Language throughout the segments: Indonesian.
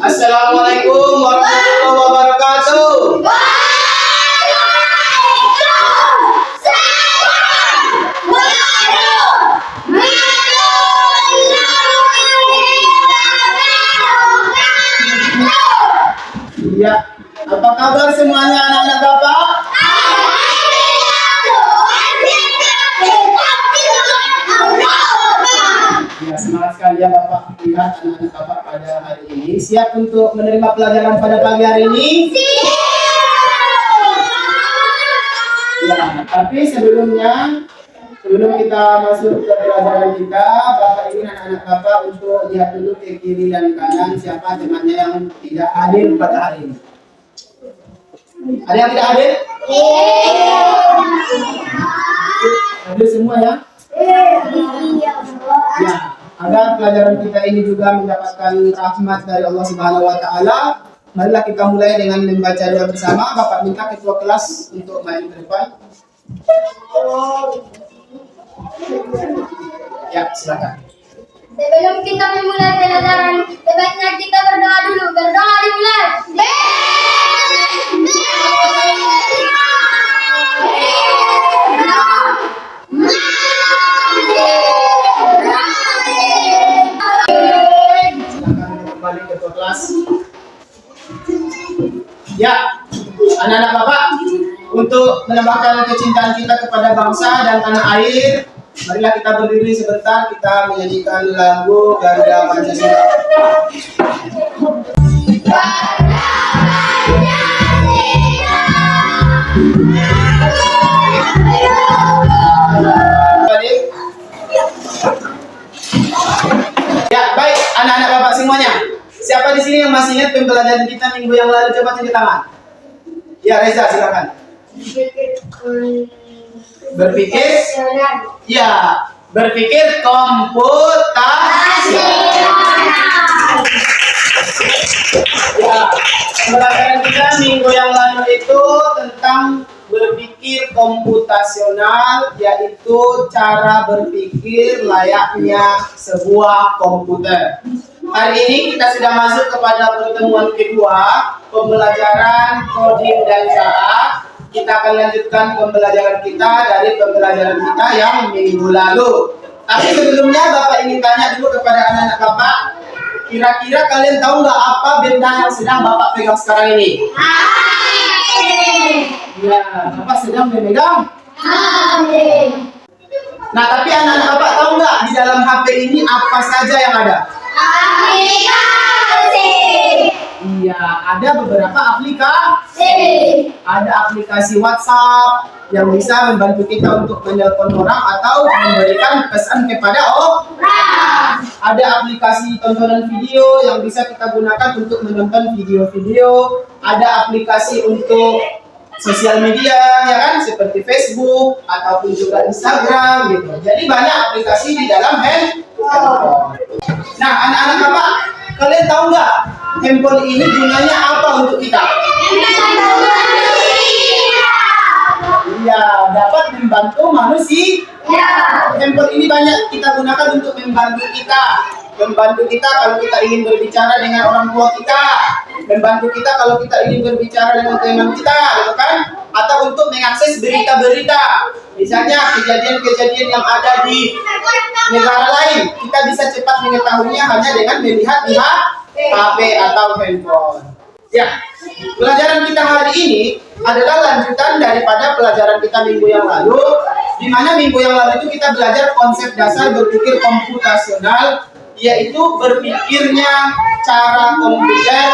Assalamualaikum warahmatullahi wabarakatuh. Ya, apa kabar semuanya anak-anak Bapak? Ya, semangat sekali ya Bapak lihat anak-anak Bapak pada hari ini. Siap untuk menerima pelajaran pada pagi hari ini? Ya, tapi sebelum kita masuk ke pelajaran kita, Bapak ingin anak-anak Bapak untuk lihat dulu ke kiri dan kanan siapa temannya yang tidak hadir pada hari ini. Ada yang tidak hadir? Hadir semua ya? Ya, agar pelajaran kita ini juga mendapatkan rahmat dari Allah Subhanahu wa taala, marilah kita mulai dengan membaca doa bersama. Bapak minta ketua kelas untuk maju ke depan. Ya, silakan. Sebelum kita memulai pelajaran, sebaiknya kita berdoa dulu. Berdoa dimulai. Silakan kembali ke kelas. Ya, anak-anak Bapak, untuk menambahkan kecintaan kita kepada bangsa dan tanah air, marilah kita berdiri sebentar, kita menyanyikan lagu Garuda Pancasila. Ya, baik anak-anak Bapak semuanya. Siapa di sini yang masih ingat pembelajaran kita minggu yang lalu? Coba tunjuk tangan. Ya, Reza, silakan. Berpikir, ya, berpikir komputasi. Ya, pembelajaran kita minggu yang lalu itu tentang berpikir komputasional, yaitu cara berpikir layaknya sebuah komputer. Hari ini kita sudah masuk kepada pertemuan kedua, pembelajaran coding dan cara. Kita akan lanjutkan pembelajaran kita dari pembelajaran kita yang minggu lalu. Tapi sebelumnya Bapak ingin tanya dulu kepada anak-anak Bapak, kira-kira kalian tahu nggak apa benda yang sedang Bapak pegang sekarang ini? Ya, Bapak sedang memegang HP. Nah, tapi anak-anak Bapak tahu nggak di dalam HP ini apa saja yang ada? Aplikasi. Iya, ada beberapa aplikasi. Ada aplikasi WhatsApp yang bisa membantu kita untuk menelpon orang atau memberikan pesan kepada orang. Ada aplikasi tontonan video yang bisa kita gunakan untuk menonton video-video. Ada aplikasi untuk sosial media, ya kan, seperti Facebook ataupun juga Instagram gitu. Jadi banyak aplikasi di dalam handphone. Nah, anak-anak Bapak, kalian tahu nggak handphone ini gunanya apa untuk kita? Iya, dapat membantu manusia. Handphone ini banyak kita gunakan untuk membantu kita. Membantu kita kalau kita ingin berbicara dengan orang tua kita. Membantu kita kalau kita ingin berbicara dengan teman kita, gitu kan? Atau untuk mengakses berita-berita. Misalnya kejadian-kejadian yang ada di negara lain, kita bisa cepat mengetahuinya hanya dengan melihat HP atau handphone. Ya, pelajaran kita hari ini adalah lanjutan daripada pelajaran kita minggu yang lalu, di mana minggu yang lalu itu kita belajar konsep dasar berpikir komputasional, yaitu berpikirnya cara komputer.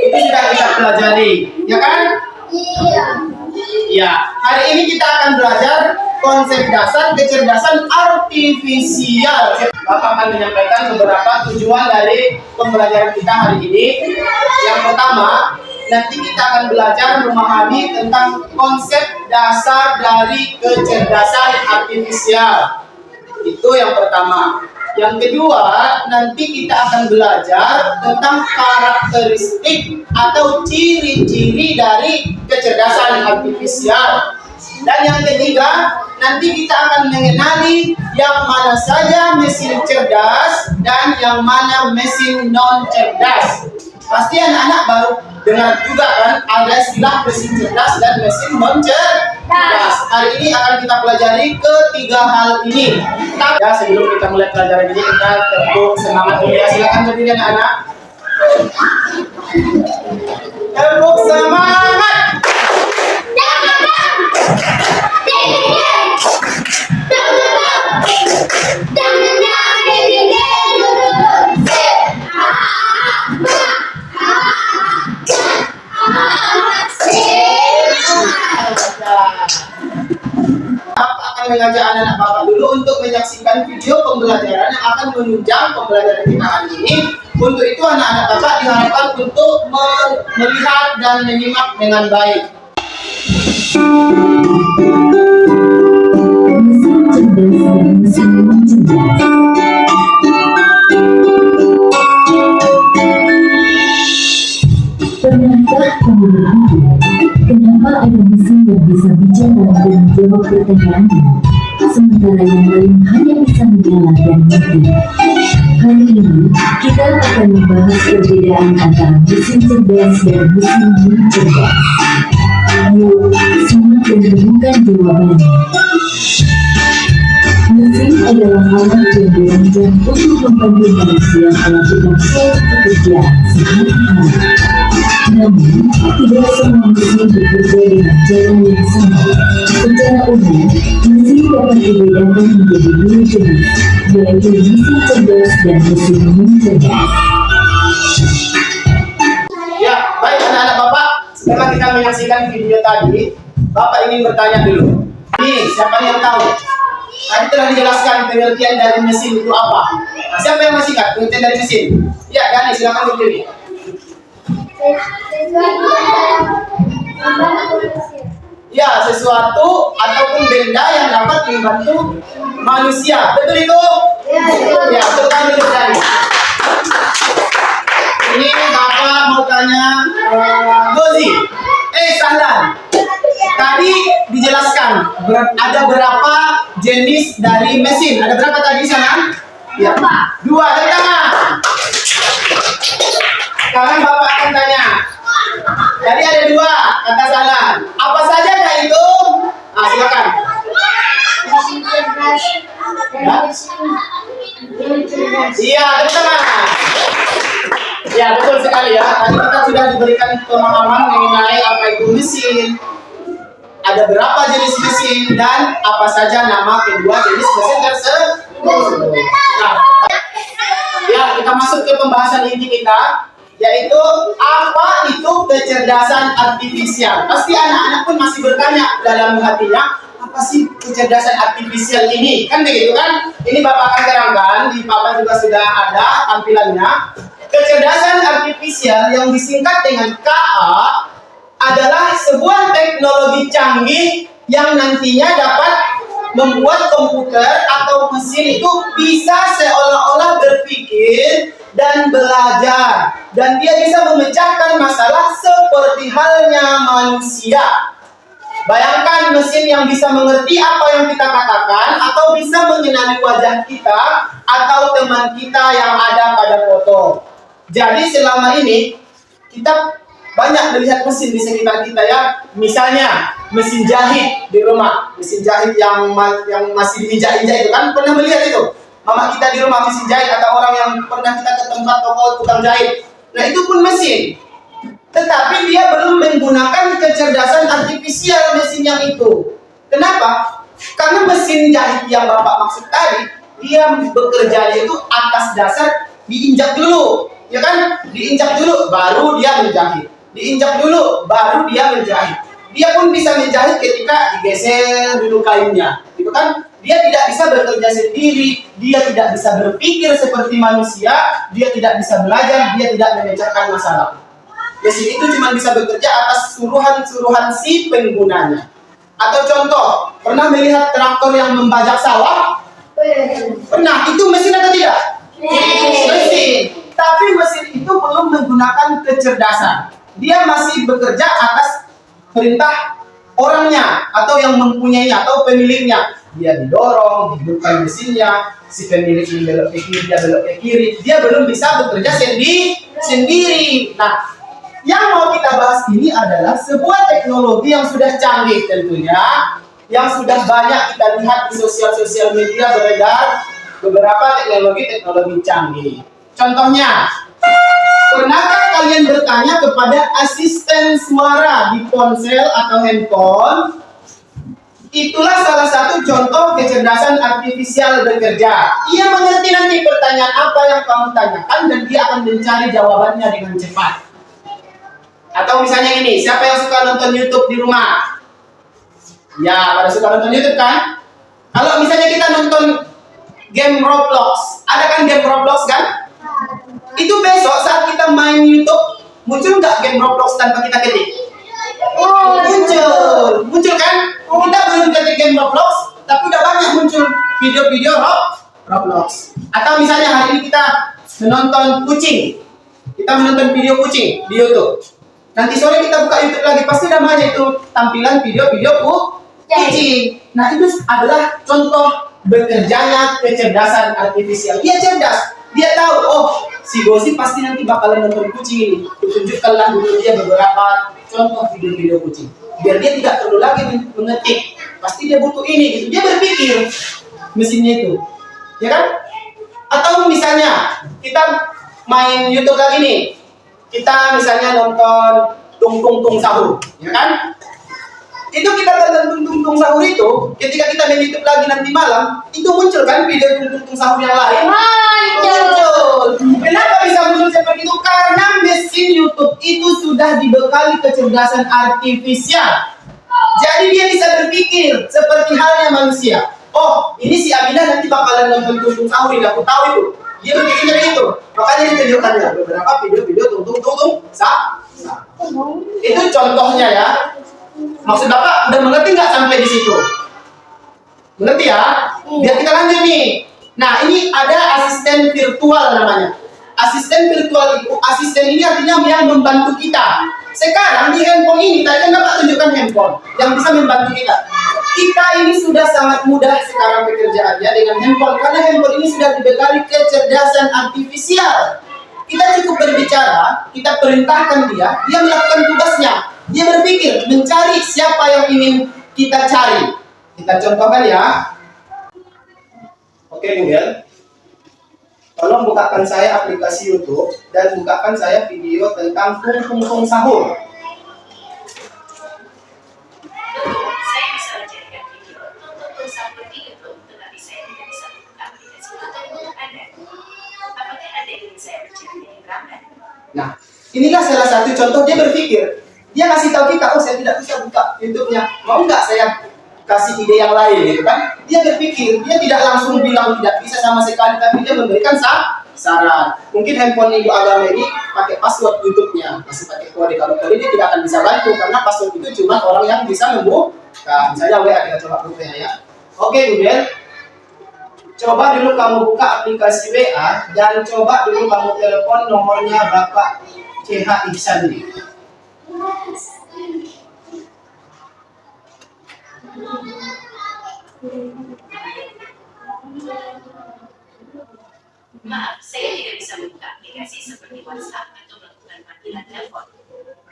Itu sudah kita pelajari, ya kan? Iya. Ya, hari ini kita akan belajar konsep dasar kecerdasan artifisial. Bapak akan menyampaikan beberapa tujuan dari pembelajaran kita hari ini. Yang pertama, nanti kita akan belajar memahami tentang konsep dasar dari kecerdasan artifisial. Itu yang pertama. Yang kedua, nanti kita akan belajar tentang karakteristik atau ciri-ciri dari kecerdasan artifisial. Dan yang ketiga, nanti kita akan mengenali yang mana saja mesin cerdas dan yang mana mesin non cerdas. Pasti anak-anak baru dengar juga kan ada istilah mesin cerdas dan mesin non cerdas. Hari ini akan kita pelajari ketiga hal ini. Ya, sebelum kita mulai pelajaran ini kita tepuk semangat dulu ya. Silakan berdiri anak-anak. Tepuk semangat. Bapak akan mengajak anak-anak Bapak dulu untuk menyaksikan video pembelajaran yang akan menunjang pembelajaran kita hari ini. Untuk itu anak-anak Bapak diharapkan untuk melihat dan menyimak dengan baik. Mesin cerdas dan mesin non cerdas. Pernahkah kamu berpikir kenapa ada mesin yang bisa bicara dan menjawab pertanyaanmu, sementara yang lain hanya bisa mengalah dan mati? Hari ini kita akan membahas perbedaan antara mesin cerdas dan mesin non cerdas. Yuk, simak dan temukan jawabannya. Mesin adalah alat yang dirancang untuk membantu manusia melakukan suatu pekerjaan sehari-hari. Namun, tidak semua mesin bekerja dengan cara yang sama. Secara umum, mesin dapat dibedakan menjadi dua jenis, yaitu mesin cerdas dan mesin non cerdas. Ya, baik anak-anak Bapak, setelah kita menyaksikan video tadi, Bapak ingin bertanya dulu. Nih, siapa yang tahu? Tadi telah dijelaskan pengertian dari mesin itu apa. Nah, siapa yang masih ingat pengertian dari mesin? Ya, Dani, silakan berdiri. Ya, sesuatu ataupun benda yang dapat membantu manusia. Betul itu? Ya, betul itu Dani. Ini Bapak mau tanya Gozi. Sahlan. Tadi dijelaskan ada berapa jenis dari mesin? Ada berapa tadi sana? Ya. Dua. Tepuk tangan. Sekarang Bapak akan tanya. Tadi ada dua, kata Sahlan. Apa saja kah itu? Nah, silakan. Mesin cerdas dan mesin non cerdas. Iya, tepuk tangan. Ya, betul sekali ya. Tadi kita sudah diberikan pemahaman mengenai apa itu mesin, ada berapa jenis mesin, dan apa saja nama kedua jenis mesin tersebut. Nah, ya kita masuk ke pembahasan inti kita, yaitu apa itu kecerdasan artifisial. Pasti anak-anak pun masih bertanya dalam hatinya, apa sih kecerdasan artifisial ini? Kan begitu kan? Ini Bapak akan terangkan, di Bapak juga sudah ada tampilannya. Kecerdasan artifisial yang disingkat dengan KA adalah sebuah teknologi canggih yang nantinya dapat membuat komputer atau mesin itu bisa seolah-olah berpikir dan belajar, dan dia bisa memecahkan masalah seperti halnya manusia. Bayangkan mesin yang bisa mengerti apa yang kita katakan, atau bisa mengenali wajah kita atau teman kita yang ada pada foto. Jadi selama ini kita banyak melihat mesin di sekitar kita ya. Misalnya mesin jahit di rumah, mesin jahit yang masih diinjak-injak itu kan, pernah melihat itu? Mama kita di rumah mesin jahit, atau orang yang pernah kita ke tempat toko tukang jahit. Nah, itu pun mesin. Tetapi dia belum menggunakan kecerdasan artifisial mesin yang itu. Kenapa? Karena mesin jahit yang Bapak maksud tadi, dia bekerjanya itu atas dasar diinjak dulu. Ya kan? Diinjak dulu baru dia menjahit. Diinjak dulu baru dia menjahit. Dia pun bisa menjahit ketika digeser dulu kainnya. Gitu kan? Dia tidak bisa bekerja sendiri, dia tidak bisa berpikir seperti manusia, dia tidak bisa belajar, dia tidak memecahkan masalah. Mesin itu cuma bisa bekerja atas suruhan-suruhan si penggunanya. Atau contoh, pernah melihat traktor yang membajak sawah? Pernah, itu mesin atau tidak? Mesin. Tapi mesin itu belum menggunakan kecerdasan. Dia masih bekerja atas perintah orangnya atau yang mempunyainya atau pemiliknya. Dia didorong, dihidupkan mesinnya, si pemilik ini belok ke kiri, dia belok ke kiri, dia belum bisa bekerja sendiri. Nah, yang mau kita bahas ini adalah sebuah teknologi yang sudah canggih tentunya, yang sudah banyak kita lihat di sosial media beredar beberapa teknologi canggih. Contohnya, pernahkah kalian bertanya kepada asisten suara di ponsel atau handphone? Itulah salah satu contoh kecerdasan artifisial bekerja. Ia mengerti nanti pertanyaan apa yang kamu tanyakan dan dia akan mencari jawabannya dengan cepat. Atau misalnya ini, siapa yang suka nonton YouTube di rumah? Ya, pada suka nonton YouTube kan? Kalau misalnya kita nonton game Roblox, ada kan game Roblox kan? Itu besok saat kita main YouTube, muncul nggak game Roblox tanpa kita ketik? Oh, muncul kan? Kita belum ketik game Roblox, tapi udah banyak muncul video-video Roblox. Atau misalnya hari ini kita menonton kucing, kita menonton video kucing di YouTube. Nanti sore kita buka YouTube lagi, pasti udah banyak itu tampilan video-video kucing. Nah, itu adalah contoh bekerjanya kecerdasan artifisial. Dia cerdas, dia tahu, oh si Gosi pasti nanti bakalan nonton kucing ini. Tunjukkanlah dulu dia beberapa contoh video-video kucing. Biar dia tidak perlu lagi mengetik. Pasti dia butuh ini gitu. Dia berpikir mesinnya itu. Ya kan? Atau misalnya kita main YouTube lagi nih. Kita misalnya nonton tung sahur, ya kan? Itu kita tonton tung sahur itu, ketika kita main YouTube lagi nanti malam, itu muncul kan video tung sahur yang lain? Muncul. Kenapa bisa muncul seperti itu? Karena mesin YouTube itu sudah dibekali kecerdasan artifisial. Jadi dia bisa berpikir seperti halnya manusia. Oh, ini si Aminah nanti bakalan nonton tung sahur ini, aku tahu itu. Dia berpikir itu. Makanya ditunjukkannya beberapa video-video tung sahur. Itu contohnya ya. Maksud Bapak udah mengerti nggak sampai di situ? Mengerti ya? Biar kita lanjut nih. Nah, ini ada asisten virtual namanya. Asisten virtual itu, asisten ini artinya yang membantu kita. Sekarang di handphone ini, tadi kan Bapak tunjukkan handphone yang bisa membantu kita. Kita ini sudah sangat mudah sekarang pekerjaannya dengan handphone, karena handphone ini sudah dibekali kecerdasan artifisial. Kita cukup berbicara, kita perintahkan dia melakukan tugasnya. Dia berpikir, mencari siapa yang ingin kita cari. Kita contohkan ya. Oke, Google. Tolong bukakan saya aplikasi YouTube dan bukakan saya video tentang tung sahur. Saya bisa menjadikan video tung sahur di YouTube, tetapi saya tidak bisa membuka aplikasi YouTube untuk Anda. Apakah Anda ingin saya bercerita gambar? Nah, inilah salah satu contoh dia berpikir. Dia kasih tahu kita, oh saya tidak bisa buka YouTube-nya. Mau nggak saya kasih ide yang lain gitu kan? Dia berpikir, dia tidak langsung bilang tidak bisa sama sekali, tapi dia memberikan saran. Mungkin handphone Ibu Agama ini pakai password YouTube-nya, masih pakai kode. Kalau kode dia tidak akan bisa bantu karena password itu cuma orang yang bisa membuka. Misalnya WA, kita coba buka ya. Oke, Google. Coba dulu kamu buka aplikasi WA dan coba dulu kamu telepon nomornya Bapak CH Ihsan ini. Maaf, saya tidak bisa membuka aplikasi seperti WhatsApp atau melakukan panggilan telepon.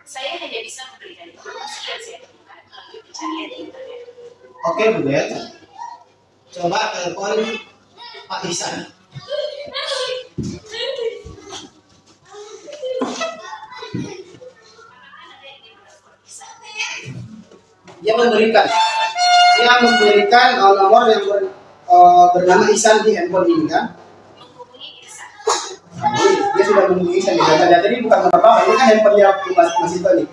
Saya hanya bisa memberikan informasi yang saya temukan melalui pencarian di internet. Oke, Google. Coba telepon Pak Ihsan. Dia memberikan nomor yang bernama Ihsan di handphone ini kan? Menghubungi Ihsan. Dia sudah menghubungi Ihsan di data ini bukan nomor Bapak, ini kan handphone yang masih ini.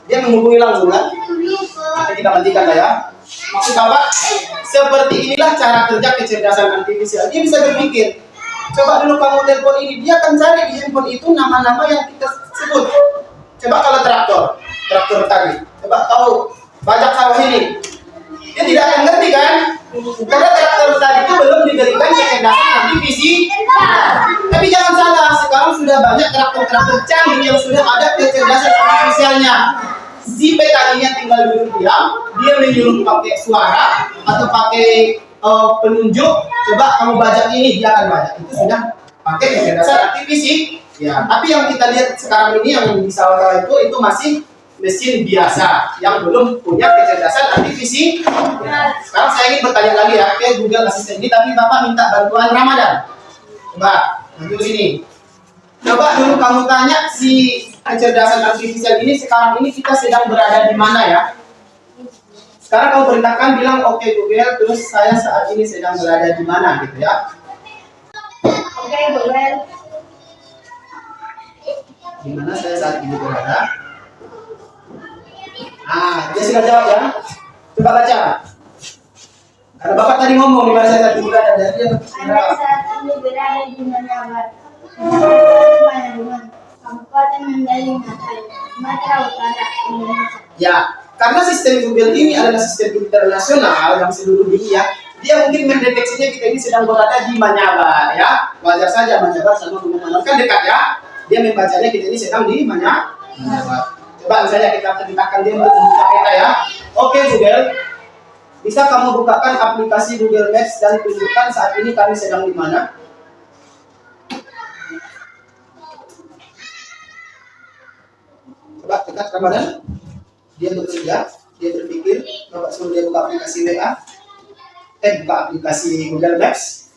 Dia menghubungi langsung kan? Nanti kita matikan lah ya. Maksud Bapak, seperti inilah cara kerja kecerdasan artifisial. Dia bisa berpikir. Coba dulu kamu telepon ini, dia akan cari di handphone itu nama-nama yang kita sebut. Coba kalau traktor tadi. Coba tahu bajak sawah ini. Dia tidak akan ngerti kan? Karena traktor tadi itu belum diberikan kecerdasan artifisial. Tapi jangan salah, sekarang sudah banyak traktor canggih yang sudah ada kecerdasan artifisialnya. si petaninya tinggal duduk diam, dia menyuruh pakai suara atau pakai penunjuk. Coba kamu bajak ini, dia akan bajak. Itu sudah pakai kecerdasan artifisial. Ya, tapi yang kita lihat sekarang ini yang di sawah itu masih mesin biasa yang belum punya kecerdasan artifisial. Ya. Sekarang saya ingin bertanya lagi ya ke Google Assistant ini, tapi Bapak minta bantuan Ramadan. Coba maju sini. Coba dulu kamu tanya si kecerdasan artifisial ini sekarang ini kita sedang berada di mana ya? Sekarang kamu perintahkan bilang oke Google, terus saya saat ini sedang berada di mana gitu ya? Oke, Google. Di mana saya saat ini berada? Dia sudah jawab ya. Coba baca. Karena Bapak tadi ngomong di mana saya saat ini berada, jadi dia Anda saat ini berada di Manawar, Manawar, Kabupaten Mandailing, Sumatera Utara, Indonesia. ya, karena sistem Google ini adalah sistem internasional yang seluruh dunia, dia mungkin mendeteksinya kita ini sedang berada di Manyabar ya. Wajar saja Manyabar sama Gunung Manor kan dekat ya. Dia membacanya kita ini sedang di Manyabar. Coba misalnya kita perintahkan dia untuk membuka peta ya. Oke Google, bisa kamu bukakan aplikasi Google Maps dan tunjukkan saat ini kami sedang di mana? Coba dekat Ramadan. Dia bekerja, dia berpikir, Bapak suruh dia buka aplikasi WA, buka aplikasi Google Maps.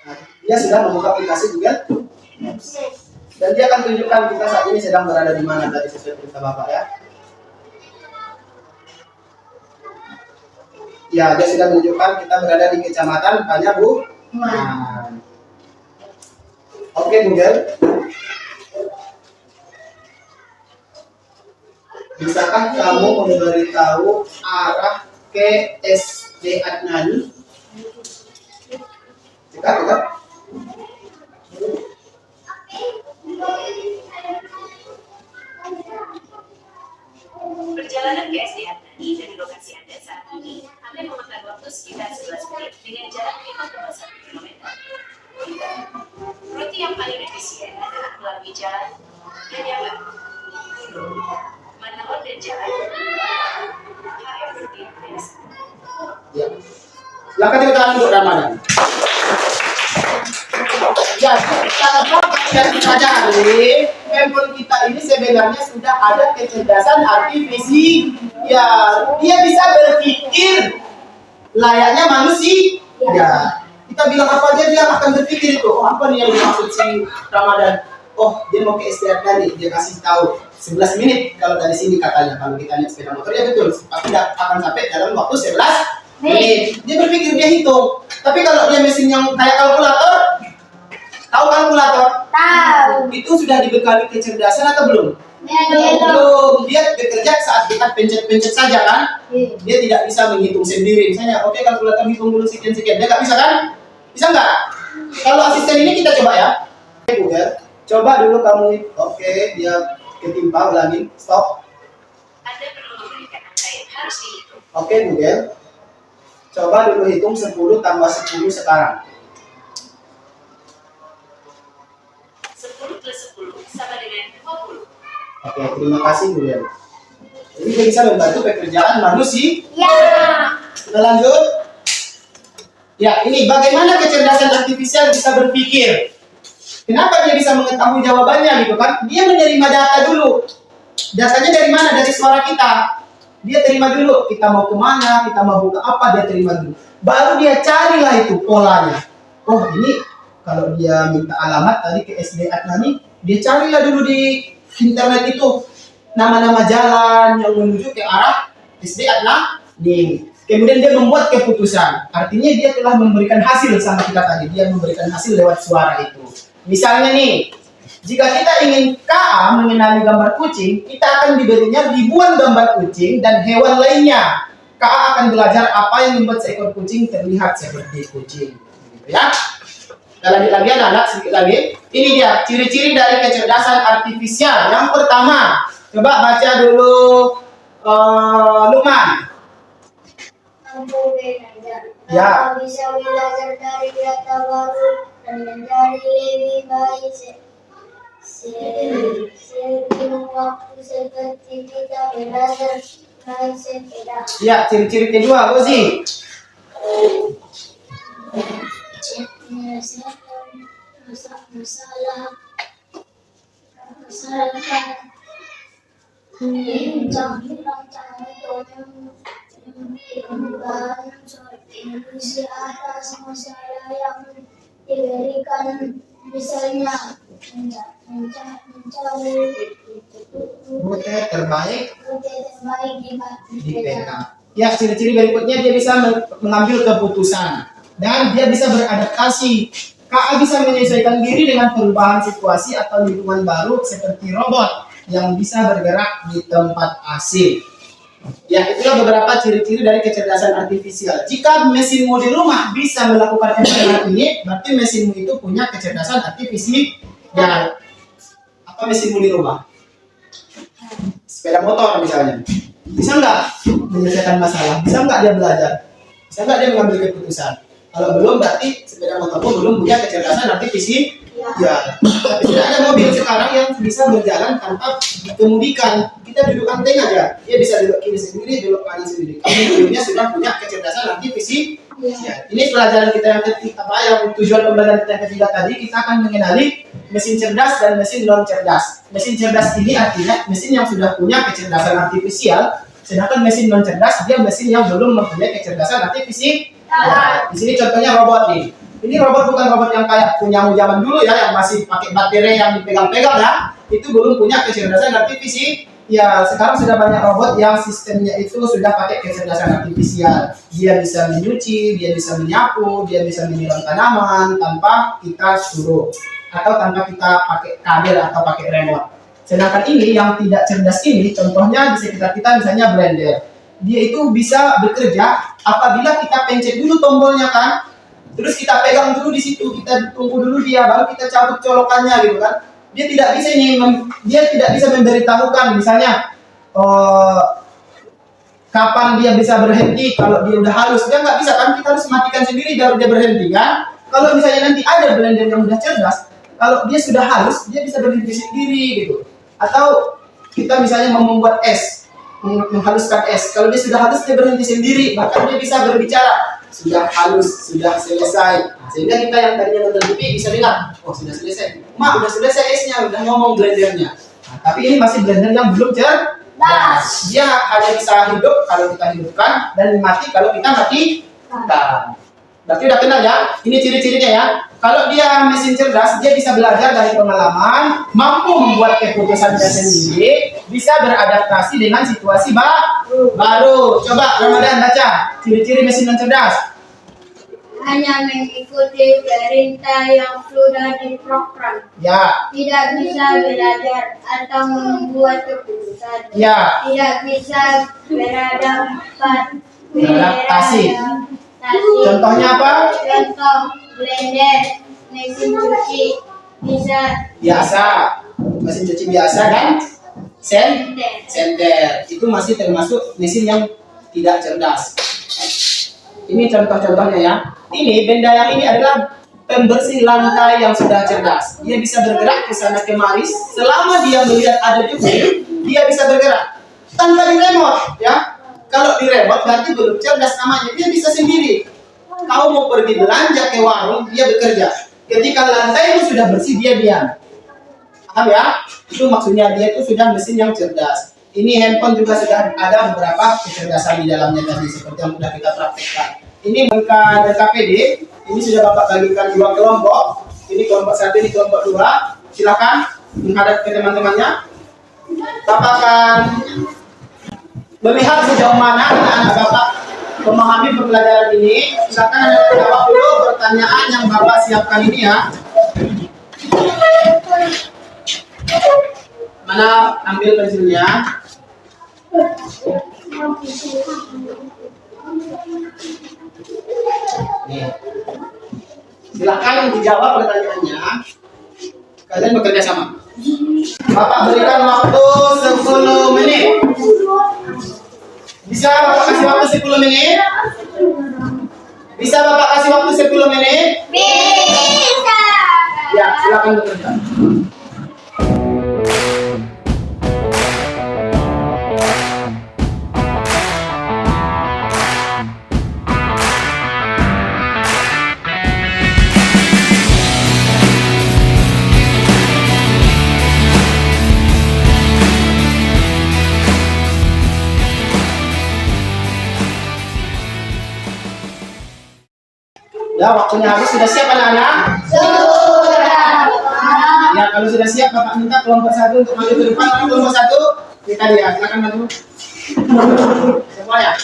Nah, dia sudah membuka aplikasi Google Maps. Dan dia akan tunjukkan kita saat ini sedang berada di mana dari sesuai perintah Bapak ya. Ya, dia sudah menunjukkan kita berada di kecamatan Panyabu. Oke Google. Bisakah kamu memberitahu arah ke SD Adnani? Dekat. Perjalanan ke SD Adnani dari lokasi Anda saat ini akan memakan waktu sekitar 11 menit dengan jarak 5,1 km. Rute yang paling efisien adalah melalui jalan Manyabar, Manawar dan jalan HFD Desa. Ya. Silakan tepuk tangan untuk Ramadan. Ya, kita pelajari handphone kita ini sebenarnya sudah ada kecerdasan artifisial. Ya, dia bisa berpikir layaknya manusia. Ya, kita bilang apa aja dia akan berpikir itu. Oh, apa nih yang dimaksud si Ramadan? Oh, dia mau ke STR tadi, dia kasih tahu 11 menit kalau dari sini katanya. Kalau kita naik sepeda motor ya betul, pasti akan sampai dalam waktu 11 menit. Dia berpikir, dia hitung. Tapi kalau dia mesin yang kayak kalkulator, tahu kalkulator? Tahu. Itu sudah dibekali kecerdasan atau belum? Belum. Belum. Dia bekerja saat kita pencet-pencet saja kan? Dia tidak bisa menghitung sendiri. Misalnya, oke kalkulator hitung dulu sekian-sekian. Dia nggak bisa kan? Bisa nggak? Kalau asisten ini kita coba ya. Oke Google, coba dulu kamu. Oke, dia ketimpa ulangi. Stop. Anda perlu memberikan angka yang harus dihitung. Oke Google, coba dulu hitung 10 tambah 10 sekarang. 10 plus 10 sama dengan 20. Oke, terima kasih Google. Jadi dia bisa membantu pekerjaan manusia. Ya. Kita lanjut. Ya, ini bagaimana kecerdasan artifisial bisa berpikir. Kenapa dia bisa mengetahui jawabannya gitu kan? Dia menerima data dulu. Datanya dari mana? Dari suara kita. Dia terima dulu. Kita mau kemana? Kita mau buka apa? Dia terima dulu. Baru dia carilah itu polanya. Oh ini kalau dia minta alamat tadi ke SD Adnani, dia carilah dulu di internet itu nama-nama jalan yang menuju ke arah SD Adnani. Kemudian dia membuat keputusan. Artinya dia telah memberikan hasil sama kita tadi. Dia memberikan hasil lewat suara itu. Misalnya nih, jika kita ingin KA mengenali gambar kucing, kita akan diberinya ribuan gambar kucing dan hewan lainnya. KA akan belajar apa yang membuat seekor kucing terlihat seperti kucing. Gitu ya. Lagi-lagi anak-anak sedikit lagi. Ini dia ciri-ciri dari kecerdasan artifisial. Yang pertama, coba baca dulu Lukman. Mampu belajar. Ya. Bisa belajar dari data baru dan menjadi lebih baik Sebelum waktu seperti kita belajar naik sepeda. Ya, ciri-ciri kedua, Gozi. Menyelesaikan masalah masyarakat. Rancang-rancang perubahan solusi atas masalah yang diberikan, misalnya mencari Rute terbaik rute terbaik di PK. Ya, ciri-ciri berikutnya dia bisa mengambil keputusan dan dia bisa beradaptasi. KA bisa menyesuaikan diri dengan perubahan situasi atau lingkungan baru seperti robot yang bisa bergerak di tempat asing. Ya, itulah beberapa ciri-ciri dari kecerdasan artifisial. Jika mesinmu di rumah bisa melakukan hal ini, berarti mesinmu itu punya kecerdasan artifisial. Ya, apa mesinmu di rumah? Sepeda motor misalnya. Bisa nggak menyelesaikan masalah? Bisa nggak dia belajar? Bisa nggak dia mengambil keputusan? Kalau belum, berarti sepeda motormu belum punya kecerdasan artifisial. Ya, tapi tidak ada mobil sekarang yang bisa berjalan tanpa dikemudikan. Kita duduk anteng aja, dia bisa duduk kiri sendiri, duduk kanan sendiri. Ini mobilnya sudah punya kecerdasan artifisial. Ya, ini pelajaran kita yang ketiga, yang tujuan pembelajaran kita yang ketiga tadi, kita akan mengenali mesin cerdas dan mesin non cerdas. Mesin cerdas ini artinya mesin yang sudah punya kecerdasan artifisial, sedangkan mesin non cerdas dia mesin yang belum mempunyai kecerdasan artifisial. Nah, di sini contohnya robot nih. Ini robot bukan robot yang kayak punyamu zaman dulu ya, yang masih pakai baterai yang dipegang-pegang ya. Itu belum punya kecerdasan artifisial. Ya, sekarang sudah banyak robot yang sistemnya itu sudah pakai kecerdasan artifisial. Dia bisa menyuci, dia bisa menyapu, dia bisa menyiram tanaman tanpa kita suruh atau tanpa kita pakai kabel atau pakai remote. Sedangkan ini yang tidak cerdas ini, contohnya di sekitar kita misalnya blender. Dia itu bisa bekerja apabila kita pencet dulu tombolnya kan, terus kita pegang dulu di situ, kita tunggu dulu dia, baru kita cabut colokannya gitu kan. Dia tidak bisa memberitahukan misalnya kapan dia bisa berhenti kalau dia udah halus. Dia nggak bisa kan, kita harus matikan sendiri baru dia berhenti kan. Kalau misalnya nanti ada blender yang udah cerdas, kalau dia sudah halus dia bisa berhenti sendiri gitu. Atau kita misalnya mau membuat es, menghaluskan es, kalau dia sudah halus dia berhenti sendiri, bahkan dia bisa berbicara, sudah halus, sudah selesai. Nah, sehingga kita yang tadinya nonton TV bisa dengar, oh sudah selesai, mak udah selesai esnya, udah ngomong blendernya. Nah, tapi ini masih blender yang belum cerdas. Dia hanya bisa hidup kalau kita hidupkan dan mati kalau kita matikan. Berarti udah kenal ya, ini ciri-cirinya ya. Kalau dia mesin cerdas, dia bisa belajar dari pengalaman, mampu membuat keputusannya sendiri, bisa beradaptasi dengan situasi baru. Coba Ramadan baca ciri-ciri mesin non cerdas. Hanya mengikuti perintah yang sudah diprogram. Ya. Tidak bisa belajar atau membuat keputusan. Ya. Tidak bisa Beradaptasi. Contohnya apa? Contoh blender, mesin cuci, bisa Biasa. Mesin cuci biasa kan? Senter. Itu masih termasuk mesin yang tidak cerdas. Ini contoh-contohnya ya. Ini benda yang ini adalah pembersih lantai yang sudah cerdas. Dia bisa bergerak ke sana kemari selama dia melihat ada debu, dia bisa bergerak tanpa di remote ya. Kalau di remote berarti belum cerdas namanya. Dia bisa sendiri. Kau mau pergi belanja ke warung, dia bekerja. Ketika lantai itu sudah bersih, dia diam. Paham ya? Itu maksudnya dia itu sudah mesin yang cerdas. Ini handphone juga sudah ada beberapa kecerdasan di dalamnya tadi seperti yang sudah kita praktekkan. Ini mereka KPD. Ini sudah Bapak bagikan 2 kelompok. Ini kelompok 1, ini kelompok 2. Silakan menghadap ke teman-temannya. Bapak akan melihat sejauh mana anak-anak Bapak memahami pembelajaran ini. Silakan Anda jawab dulu pertanyaan yang Bapak siapkan ini ya. Mana ambil pensilnya? Nih. Silakan dijawab pertanyaannya. Kalian bekerja sama. Bapak berikan waktu 10 menit. Bisa Bapak kasih waktu 10 menit? Bisa Bapak kasih waktu 10 menit? bisa. Ya, silakan bekerja. Ya, waktunya habis. Sudah siap anak-anak? Sudah. Ya, kalau sudah siap, Bapak minta kelompok 1 untuk maju ke depan. Kelompok 1, kita lihat. Silakan maju. Semuanya.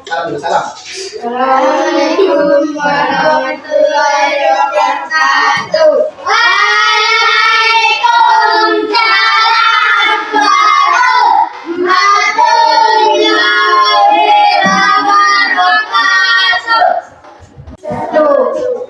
Salam dulu, salam. Assalamualaikum warahmatullahi wabarakatuh. Waalaikumsalam warahmatullahi wabarakatuh. Satu,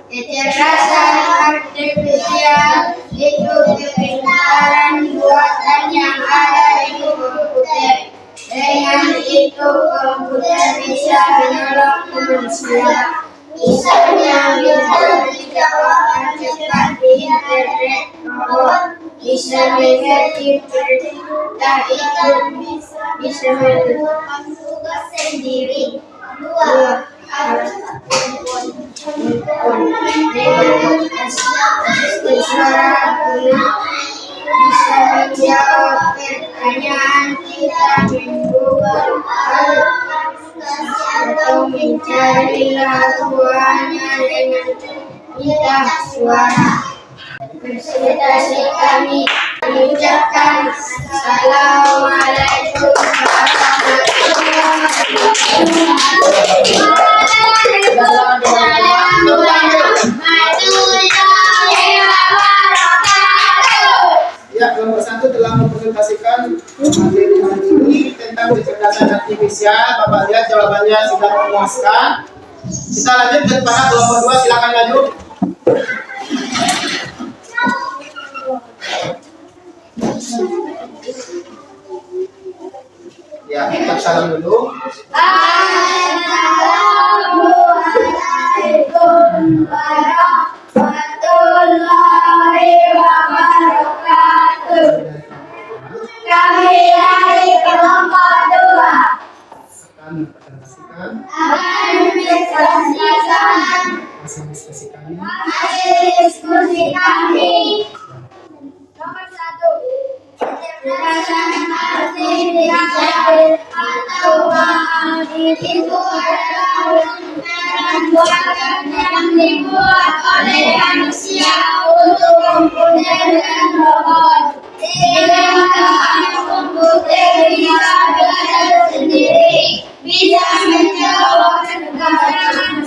kecerdasan artifisial itu kepintaran buatan yang ada di komputer. Dengan itu komputer bisa menolong manusia. Misalnya menjawab cepat di internet, robot bisa mengerti perintah itu, bisa melakukan tugas sendiri. Dua, dengan asisten suara bisa menjawab pertanyaan kita, mengubah hal atau mencari laguannya dengan kita suara. Presentasi kami mengucapkan Assalamualaikum Ya, kelompok 1 telah mempresentasikan materi hari ini tentang kecerdasan artifisial. Bapak lihat jawabannya sudah memuaskan. Kita lanjut kepada kelompok 2, silakan maju. Ya, kita salam dulu. Assalamualaikum warahmatullahi wabarakatuh. Kami dari kelompok 2 Akan mempresentasikan hasil diskusi kami. Nomor 1, kecerdasan artifisial atau AI itu adalah pembuatan yang dibuat oleh manusia untuk komputer dan robot. Dengan komputer bisa belajar sendiri, bisa menjawab pertanyaan,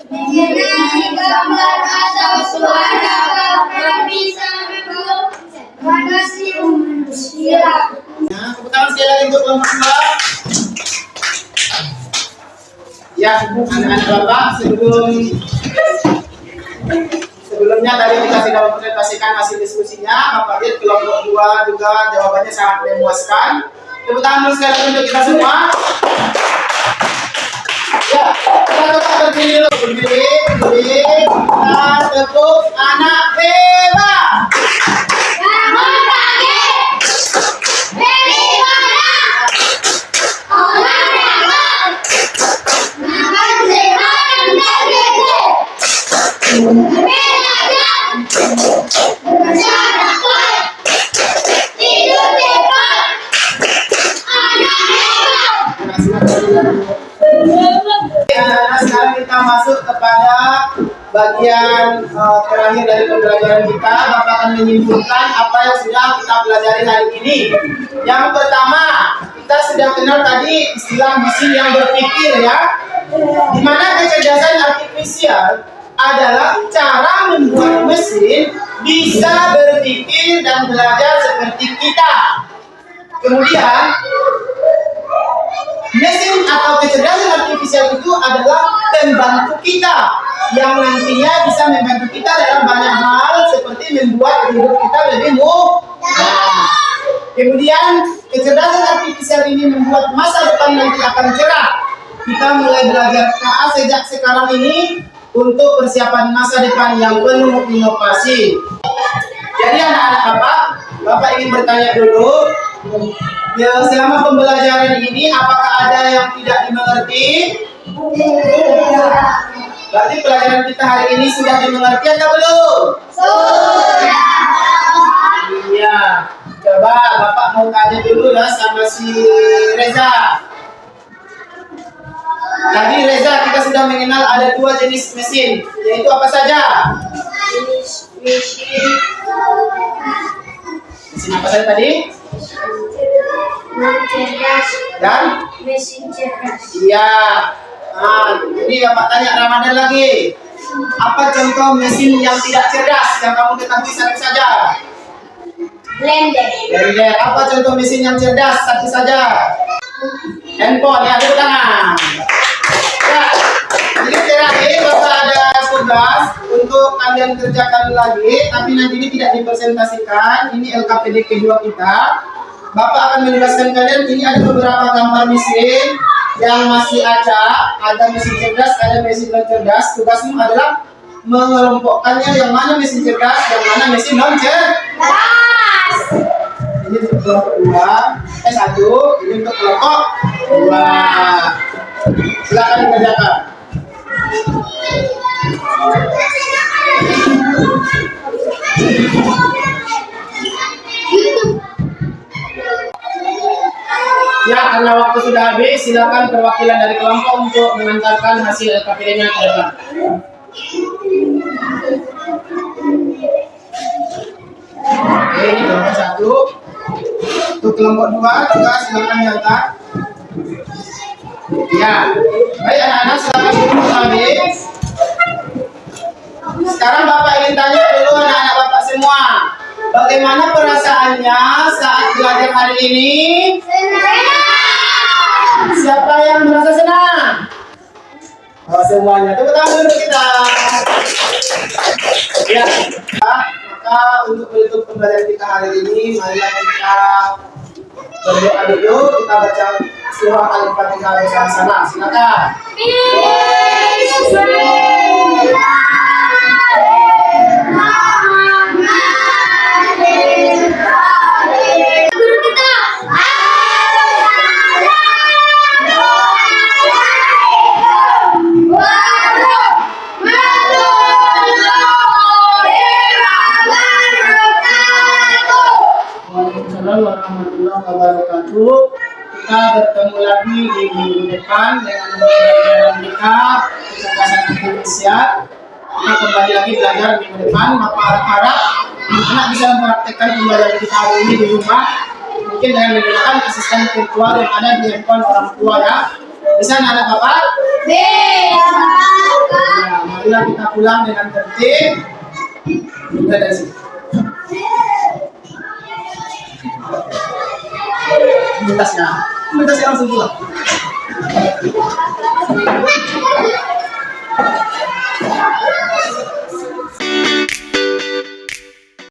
mengenali gambar atau suara, bahkan bisa membuat manusia. Ya, tepuk tangan sekali lagi untuk kelompok 2. Ya, anak-anak Bapak, sebelumnya tadi kita sudah mempresentasikan hasil diskusinya. Bapak lihat kelompok 2 juga jawabannya sangat memuaskan. Tepuk tangan dulu sekali lagi untuk kita semua. Ya, kita tetap berdiri dulu. Berdiri. Kita tepuk anak hebat. Bangun pagi, beri makan, olahraga, makan sehat dan bergizi, belajar, bermasyarakat, tidur cepat, anak hebat. Anak-anak, sekarang kita masuk kepada bagian terakhir dari pembelajaran kita. Bapak akan menyimpulkan apa yang sudah kita pelajari hari ini. Yang pertama, kita sudah kenal tadi istilah mesin yang berpikir, ya. Di mana kecerdasan artifisial adalah cara membuat mesin bisa berpikir dan belajar seperti kita. Kemudian, mesin atau kecerdasan artifisial itu adalah pembantu kita yang nantinya bisa membantu kita dalam banyak hal seperti membuat hidup kita lebih mudah. Kemudian kecerdasan artifisial ini membuat masa depan nanti akan cerah. Kita mulai belajar KA sejak sekarang ini untuk persiapan masa depan yang penuh inovasi. Jadi anak-anak Bapak ingin bertanya dulu. Ya, selama pembelajaran ini apakah ada yang tidak dimengerti? Berarti pelajaran kita hari ini sudah dimengerti atau belum? Sudah. Iya. Coba Bapak mau tanya dulu ya sama si Reza. Tadi Reza kita sudah mengenal ada 2 jenis mesin, yaitu apa saja? Mesin Mesin apa saja tadi? cerdas Dan? mesin cerdas. Iya. Nah, jadi Bapak tanya Ramadan lagi. Apa contoh mesin yang tidak cerdas yang kamu ketahui satu saja? Blender. Blender. Apa contoh mesin yang cerdas satu saja? Handphone. Ya, tepuk tangan. Ya. Jadi terakhir Bapak ada tugas untuk kalian kerjakan lagi, tapi nanti ini tidak dipresentasikan. Ini LKPD kedua kita. Bapak akan menjelaskan kalian, ini ada beberapa gambar mesin yang masih acak, ada mesin cerdas, ada mesin non cerdas. Tugasmu adalah mengelompokkannya, yang mana mesin cerdas, yang mana mesin non cerdas. Ini untuk kelompok 2, satu, ini untuk kelompok 2. Silakan dikerjakan. Ya, karena waktu sudah habis, silakan perwakilan dari kelompok untuk mengantarkan hasil LKPD-nya ke depan. Oke, ini kelompok 1. Untuk kelompok 2 juga silakan diantar. Ya, baik anak-anak, silakan duduk habis. Sekarang Bapak ingin tanya dulu anak-anak Bapak semua, bagaimana perasaannya saat belajar hari ini? Siapa yang merasa senang? Oh, semuanya. Tepuk tangan dulu kita. Ya, maka untuk menutup pembelajaran kita hari ini, marilah kita berdoa dulu. Kita baca surah Al-Fatihah bersama-sama. Silakan. Guru kita. Waalaikumsalam warahmatullahi wabarakatuh. Kita bertemu lagi di minggu depan dengan pembelajaran kita kecerdasan Indonesia. Kita kembali lagi belajar minggu depan. Maka harap anak bisa mempraktekkan pembelajaran kita hari ini di rumah, mungkin dengan menggunakan asisten virtual yang ada di handphone orang tua ya. Bisa anak Bapak? Ya, marilah kita pulang dengan tertib. Juga dari sini. Lintasnya langsung pulang.